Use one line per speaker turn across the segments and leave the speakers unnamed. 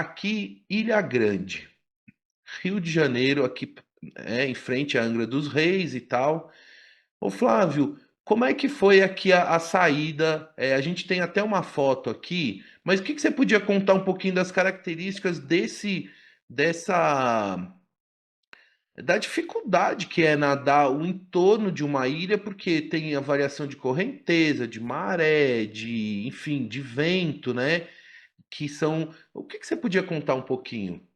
aqui, Ilha Grande, Rio de Janeiro, aqui em frente à Angra dos Reis e tal. Ô Flávio, como é que foi aqui a saída? A gente tem até uma foto aqui, mas o que que você podia contar um pouquinho das características dessa, da dificuldade que é nadar o entorno de uma ilha, porque tem a variação de correnteza, de maré, enfim, de vento, né? Que são. O que que você podia contar um pouquinho?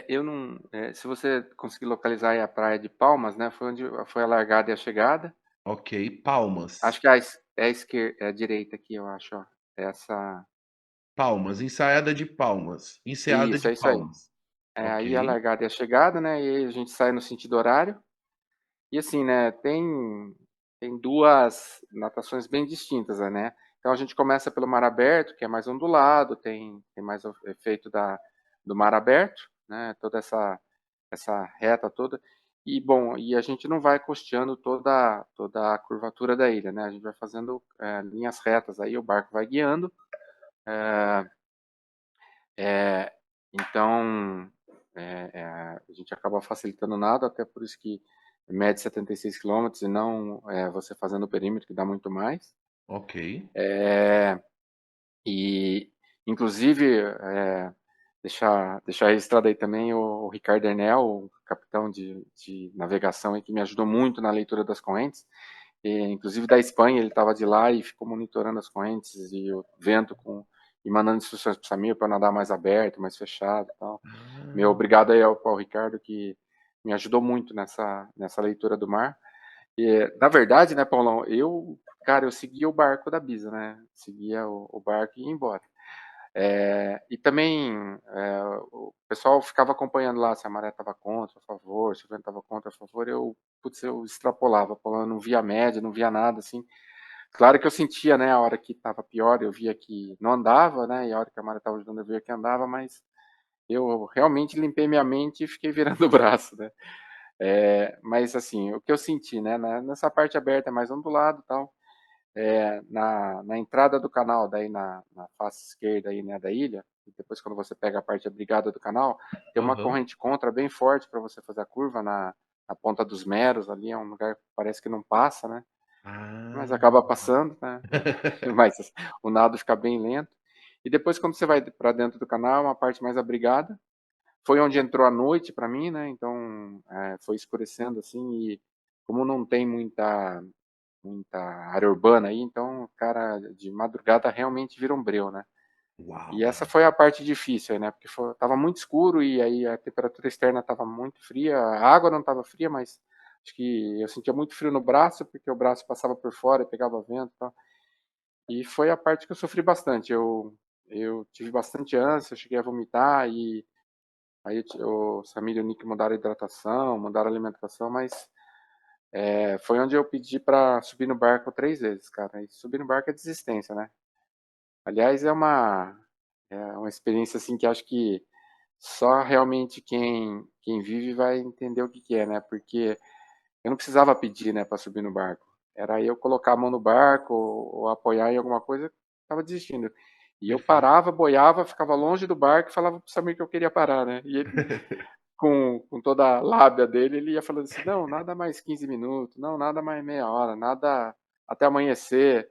Eu não, se você conseguir localizar aí a praia de Palmas, né, foi onde foi a largada e a chegada.
Ok, Palmas.
Acho que é a esquerda, é a direita aqui, eu acho, ó. Essa,
Palmas, ensaiada de Palmas. Enseada
isso,
de
é isso aí.
Palmas.
Aí a
Ok.
largada e a chegada, né, e aí a gente sai no sentido horário. E assim, né, tem duas natações bem distintas, né? Então a gente começa pelo mar aberto, que é mais ondulado, tem mais o efeito do mar aberto, né? Toda essa reta toda. E bom, e a gente não vai costeando toda a curvatura da ilha, né? A gente vai fazendo linhas retas aí, o barco vai guiando. É, então a gente acaba facilitando nada, até por isso que mede 76 quilômetros e não você fazendo o perímetro, que dá muito mais.
Ok.
E, inclusive, deixar registrado aí também o Ricardo Enel, o capitão de navegação, aí, que me ajudou muito na leitura das correntes. E, inclusive da Espanha, ele estava de lá e ficou monitorando as correntes e o vento e mandando instruções para o Samir para nadar mais aberto, mais fechado e tal. Meu
Ah,
obrigado aí ao Paulo Ricardo, que me ajudou muito nessa leitura do mar. E, na verdade, né, Paulão, cara, eu seguia o barco da Bisa, né? Seguia o barco e ia embora. E também o pessoal ficava acompanhando lá se a maré estava contra, a favor, se o vento estava contra, a favor. Eu extrapolava, Paulão, eu não via média, não via nada, assim. Claro que eu sentia, né, a hora que estava pior, eu via que não andava, né, e a hora que a maré estava ajudando, eu via que andava, mas eu realmente limpei minha mente e fiquei virando o braço, né? Mas assim, o que eu senti, né, nessa parte aberta é mais ondulado e tal. Na entrada do canal, daí na face esquerda aí, né, da ilha, e depois quando você pega a parte abrigada do canal, tem uma
aham.
corrente contra bem forte para você fazer a curva na ponta dos Meros, ali é um lugar que parece que não passa, né? Mas
Ah.
acaba passando, né? Mas o nado fica bem lento. E depois quando você vai para dentro do canal, uma parte mais abrigada, foi onde entrou a noite para mim, né? Então foi escurecendo assim e como não tem muita área urbana aí, então, cara, de madrugada realmente vira um breu, né?
Uau.
E essa foi a parte difícil, né? Porque tava muito escuro e aí a temperatura externa tava muito fria, a água não tava fria, mas acho que eu sentia muito frio no braço, porque o braço passava por fora e pegava vento e tal. E foi a parte que eu sofri bastante. Eu tive bastante ânsia, eu cheguei a vomitar e aí o Samir e o Nick mudaram a hidratação, mudaram a alimentação, mas foi onde eu pedi para subir no barco 3 vezes, cara. E subir no barco é desistência, né? Aliás, é uma experiência assim que acho que só realmente quem vive vai entender o que que é, né? Porque eu não precisava pedir, né, para subir no barco. Era eu colocar a mão no barco ou apoiar em alguma coisa, estava desistindo. E eu
Perfeito.
parava, boiava, ficava longe do barco e falava pro Samir que eu queria parar, né? E ele, com toda a lábia dele, ele ia falando assim: não, nada mais 15 minutos, não, nada mais meia hora, nada até amanhecer.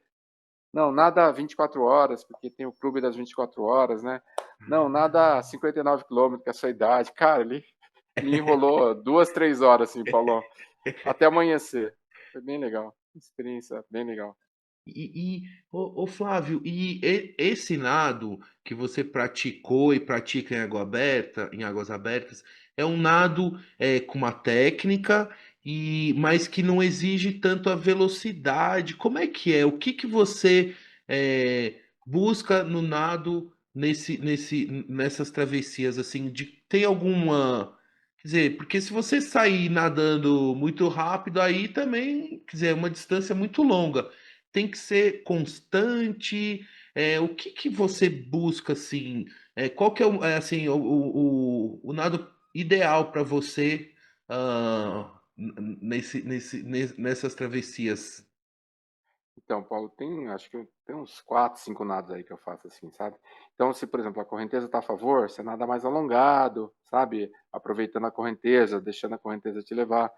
Não, nada 24 horas, porque tem o clube das 24 horas, né? Não, nada 59 quilômetros, que é a sua idade. Cara, ele me enrolou 2, 3 horas, assim, Paulão, até amanhecer. Foi bem legal. Experiência bem legal.
Ô Flávio, esse nado que você praticou e pratica em água aberta, em águas abertas, é um nado com uma técnica mas que não exige tanto a velocidade. Como é que é? O que que você busca no nado nessas travessias assim? Tem alguma, quer dizer, porque se você sair nadando muito rápido, aí também, quer dizer, é uma distância muito longa. Tem que ser constante. O que que você busca assim? Qual que é, assim o nado ideal para você nessas travessias?
Então, Paulo, acho que tem uns 4, 5 nados aí que eu faço assim, sabe? Então, se, por exemplo, a correnteza está a favor, você nada mais alongado, sabe? Aproveitando a correnteza, deixando a correnteza te levar.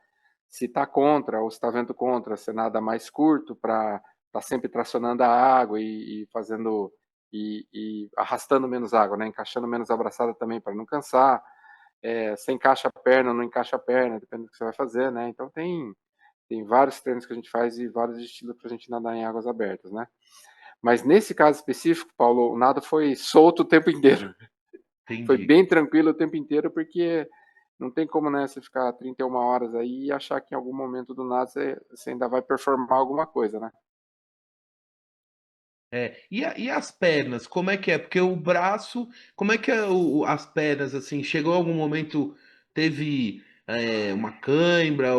Se está contra ou se está vento contra, você nada mais curto para estar sempre tracionando a água e fazendo e arrastando menos água, né? Encaixando menos a braçada também para não cansar. Você encaixa a perna, não encaixa a perna, depende do que você vai fazer, né? Então tem vários treinos que a gente faz e vários estilos para a gente nadar em águas abertas, né? Mas nesse caso específico, Paulo, o nado foi solto o tempo inteiro. Foi
Entendi.
bem tranquilo o tempo inteiro, porque não tem como, né, você ficar 31 horas aí e achar que em algum momento do nada você ainda vai performar alguma coisa, né?
E as pernas, como é que é? Porque o braço, como é que é as pernas, assim, chegou algum momento, teve uma cãibra,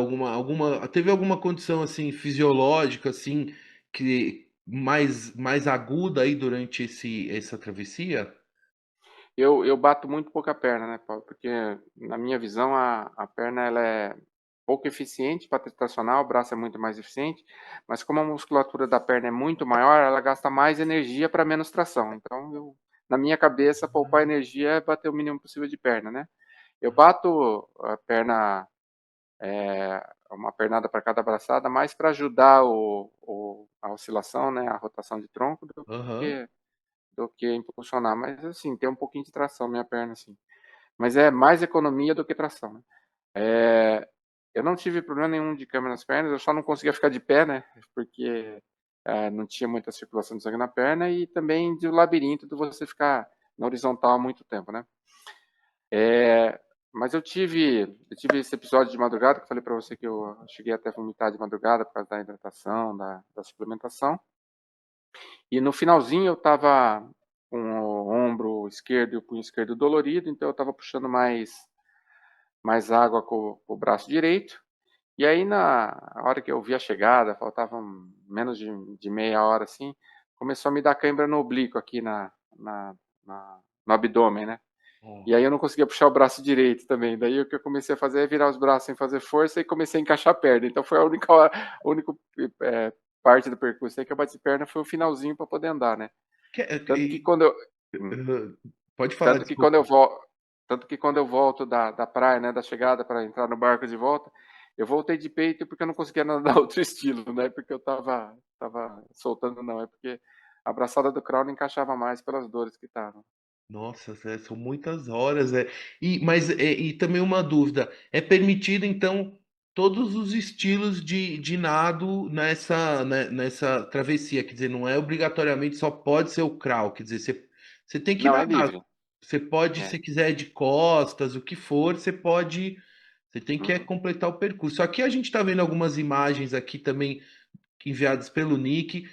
teve alguma condição, assim, fisiológica, assim, que mais aguda aí durante essa travessia?
Eu bato muito pouca perna, né, Paulo? Porque, na minha visão, a perna ela é pouco eficiente para tracionar, o braço é muito mais eficiente, mas como a musculatura da perna é muito maior, ela gasta mais energia para menos tração. Então, na minha cabeça, poupar energia é bater o mínimo possível de perna, né? Eu bato a perna, uma pernada para cada braçada, mais para ajudar a oscilação, né, a rotação de tronco,
Aham.
que, do que impulsionar. Mas, assim, tem um pouquinho de tração minha perna, assim. Mas é mais economia do que tração, né? É, eu não tive problema nenhum de câmera nas pernas, eu só não conseguia ficar de pé, né? Porque não tinha muita circulação de sangue na perna e também de labirinto de você ficar na horizontal há muito tempo, né? É, mas eu tive esse episódio de madrugada que eu falei para você que eu cheguei até a vomitar de madrugada por causa da hidratação, da suplementação. E no finalzinho eu tava com o ombro esquerdo e o punho esquerdo dolorido, então eu tava puxando mais água com o braço direito. E aí, na hora que eu vi a chegada, faltavam menos de meia hora assim, começou a me dar cãibra no oblíquo aqui na, no abdômen, né?
Ó.
E aí eu não conseguia puxar o braço direito também. Daí o que eu comecei a fazer é virar os braços sem fazer força e comecei a encaixar a perna. Então foi a única parte do percurso aí que eu bati perna foi o finalzinho para poder andar, né?
Que- é-
Tanto que
e-
quando eu,
Pode falar,
tanto que quando eu
desculpa.
volto, tanto que quando eu volto da praia, né, da chegada para entrar no barco de volta, eu voltei de peito porque eu não conseguia nadar outro estilo, né? Porque eu tava soltando não, é porque a braçada do crawl não encaixava mais pelas dores que estavam.
Nossa, são muitas horas, é. E também uma dúvida, é permitido então todos os estilos de nado nessa travessia, quer dizer, não é obrigatoriamente só pode ser o crawl, quer dizer, você tem que
Não, é
nadar.
livre.
Você pode,
É.
se quiser de costas, o que for, você tem que
Uhum.
completar o percurso. Aqui a gente está vendo algumas imagens aqui também enviadas pelo Nick.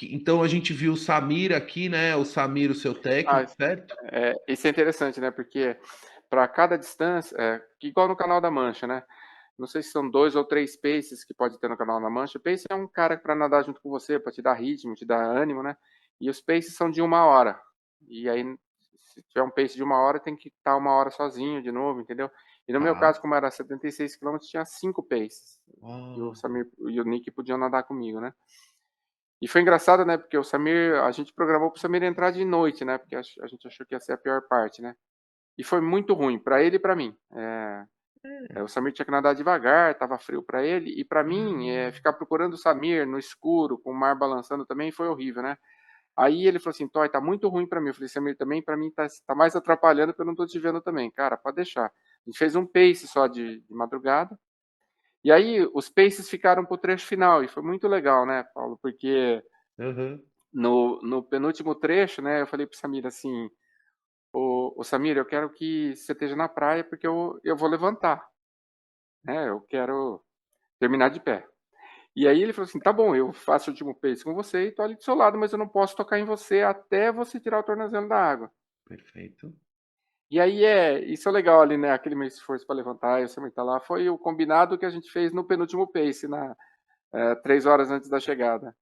Então a gente viu o Samir aqui, né? O Samir, o seu
Ah,
técnico, certo?
isso é interessante, né? Porque para cada distância, igual no Canal da Mancha, né? Não sei se são 2 ou 3 paces que pode ter no Canal da Mancha. O pace é um cara para nadar junto com você, para te dar ritmo, te dar ânimo, né? E os paces são de 1 hora. E aí, se tiver um pace de 1 hora, tem que estar 1 hora sozinho de novo, entendeu? E no meu
Tá.
caso, como era 76 quilômetros, tinha 5 paces. E o
Ah,
Samir e o Nick podiam nadar comigo, né? E foi engraçado, né? Porque o Samir, a gente programou para o Samir entrar de noite, né? Porque a gente achou que ia ser a pior parte, né? E foi muito ruim para ele e para mim. O Samir tinha que nadar devagar, estava frio para ele e para mim ficar procurando o Samir no escuro, com o mar balançando também foi horrível, né? Aí ele falou assim, Toy, tá muito ruim para mim. Eu falei, Samir, também para mim tá mais atrapalhando porque eu não tô te vendo também. Cara, pode deixar. A gente fez um pace só de madrugada. E aí os paces ficaram pro trecho final e foi muito legal, né, Paulo? Porque
aham.
no penúltimo trecho, né, eu falei pro Samir assim, o Samir, eu quero que você esteja na praia porque eu vou levantar, né? Eu quero terminar de pé. E aí ele falou assim, tá bom, eu faço o último pace com você e tô ali do seu lado, mas eu não posso tocar em você até você tirar o tornozelo da água.
Perfeito.
E aí isso é legal ali, né? Aquele meu esforço para levantar e o Samir tá lá, foi o combinado que a gente fez no penúltimo pace, 3 horas antes da chegada.